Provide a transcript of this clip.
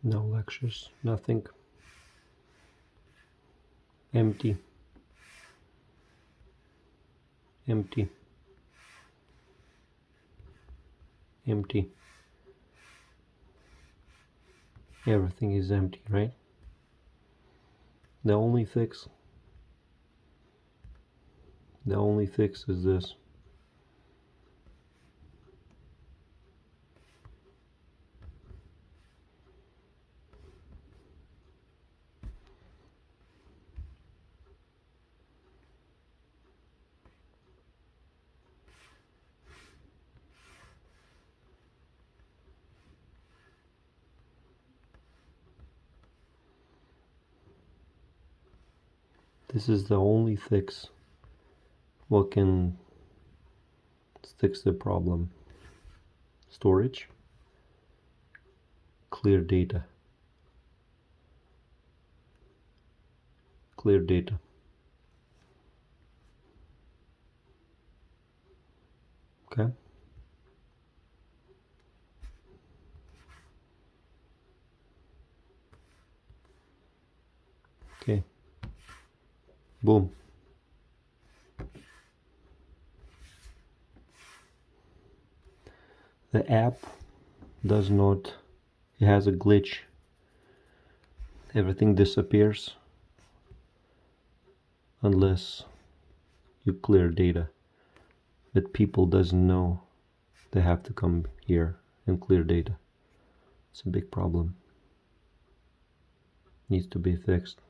No lectures, nothing. Empty. Empty. Empty. Everything is empty, right? The only fix is this. This is the only fix what can fix the problem. Storage, clear data. Clear data. Okay. Okay. Boom. The app does not, it has a glitch. Everything disappears unless you clear data. But people doesn't know they have to come here and clear data. It's a big problem. Needs to be fixed.